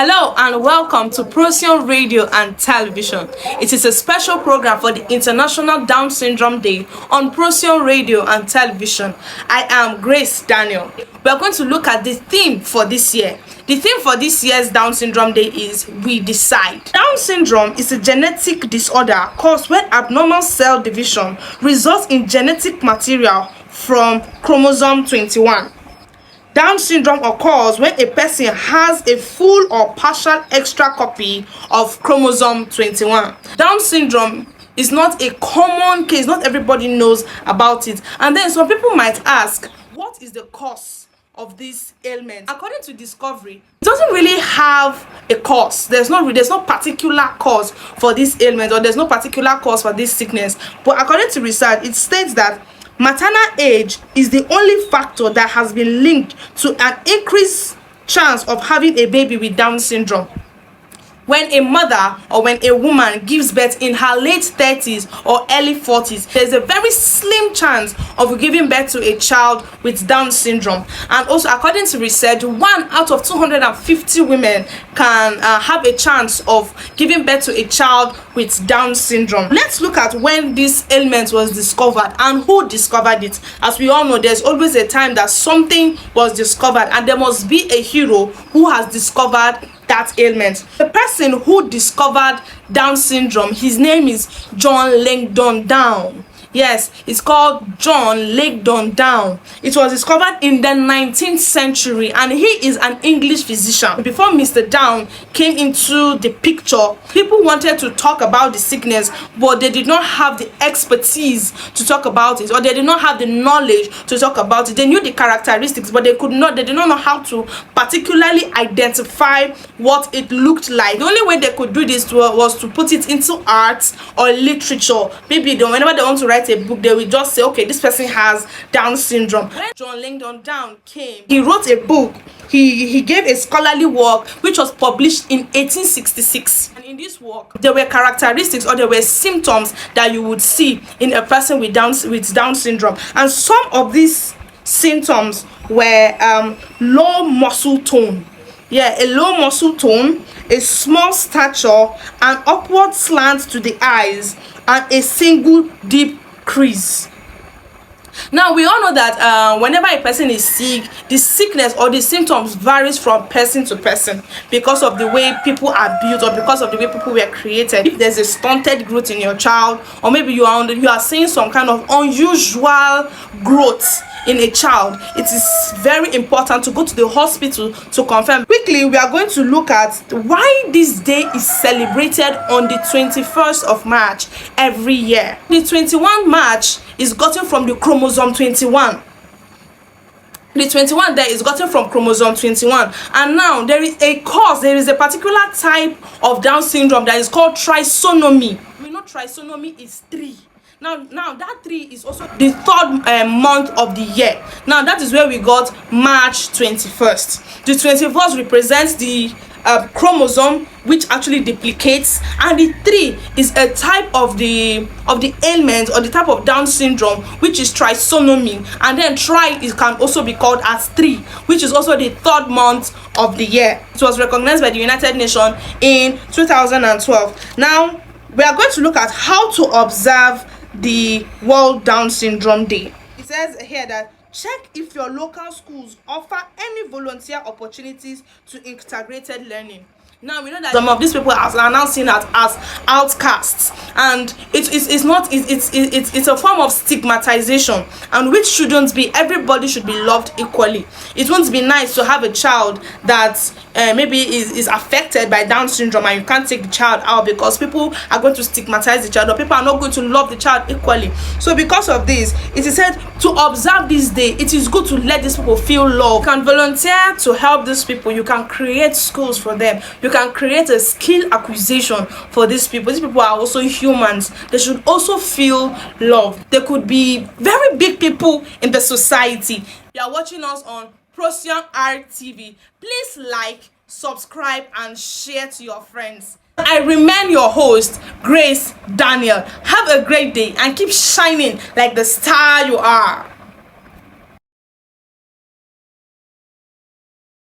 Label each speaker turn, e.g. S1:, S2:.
S1: Hello and welcome to Procyon Radio and Television. It is a special program for the International Down Syndrome Day on Procyon Radio and Television. I am Grace Daniel. We are going to look at the theme for this year. The theme for this year's Down Syndrome Day is We Decide. Down syndrome is a genetic disorder caused when abnormal cell division results in genetic material from chromosome 21. Down syndrome occurs when a person has a full or partial extra copy of chromosome 21. Down syndrome is not a common case, not everybody knows about it. And then some people might ask, what is the cause of this ailment? According to Discovery, it doesn't really have a cause. There's no particular cause for this ailment, or there's no particular cause for this sickness. But according to research, it states that maternal age is the only factor that has been linked to an increased chance of having a baby with Down syndrome. When a mother or when a woman gives birth in her late 30s or early 40s, there's a very slim chance of giving birth to a child with Down syndrome. And also, according to research, 1 out of 250 women can have a chance of giving birth to a child with Down syndrome. Let's look at when this ailment was discovered and who discovered it. As we all know, there's always a time that something was discovered, and there must be a hero who has discovered that ailment. The person who discovered Down syndrome, his name is John Langdon Down. Yes, it's called John Langdon Down. It was discovered in the 19th century, and he is an English physician. Before Mr. Down came into the picture, people wanted to talk about the sickness, but they did not have the expertise to talk about it, or they did not have the knowledge to talk about it. They knew the characteristics, but they did not know how to particularly identify what it looked like. The only way they could do this was to put it into art or literature. Maybe whenever they want to write a book, they will just say, okay, this person has Down syndrome. When John Langdon Down came, he wrote a book. He gave a scholarly work which was published in 1866. And in this work, there were characteristics, or there were symptoms that you would see in a person with Down syndrome. And some of these symptoms were low muscle tone. Yeah, a low muscle tone, a small stature, an upward slant to the eyes, and a single deep crease. Now, we all know that whenever a person is sick, the sickness or the symptoms varies from person to person because of the way people are built, or because of the way people were created. If there's a stunted growth in your child, or maybe you are seeing some kind of unusual growth in a child, it is very important to go to the hospital to confirm. Quickly, we are going to look at why this day is celebrated on the 21st of March every year. The 21 March is gotten from the chromosome 21. The 21 there is gotten from chromosome 21. And now there is a cause, there is a particular type of Down syndrome that is called trisomy. We know trisomy is 3. Now that 3 is also the third month of the year. Now that is where we got March 21st. The 21st represents the chromosome which actually duplicates, and the 3 is a type of the ailment, or the type of Down syndrome, which is trisomy. And then it can also be called as 3, which is also the third month of the year. It was recognized by the United Nations in 2012. Now we are going to look at how to observe the World Down Syndrome Day. It says here that check if your local schools offer any volunteer opportunities to integrated learning. Now we know that some of these people are now seen as outcasts, and it's a form of stigmatization, and which shouldn't be. Everybody should be loved equally. It won't be nice to have a child that maybe is affected by Down syndrome, and you can't take the child out because people are going to stigmatize the child, or people are not going to love the child equally. So because of this, it is said to observe this day, it is good to let these people feel love. You can volunteer to help these people. You can create schools for them. You can create a skill acquisition for these people. These people are also humans. They should also feel love. They could be very big people in the society. You are watching us on Procyon RTV. Please like, subscribe, and share to your friends. I remain your host, Grace Daniel. Have a great day and keep shining like the star you are.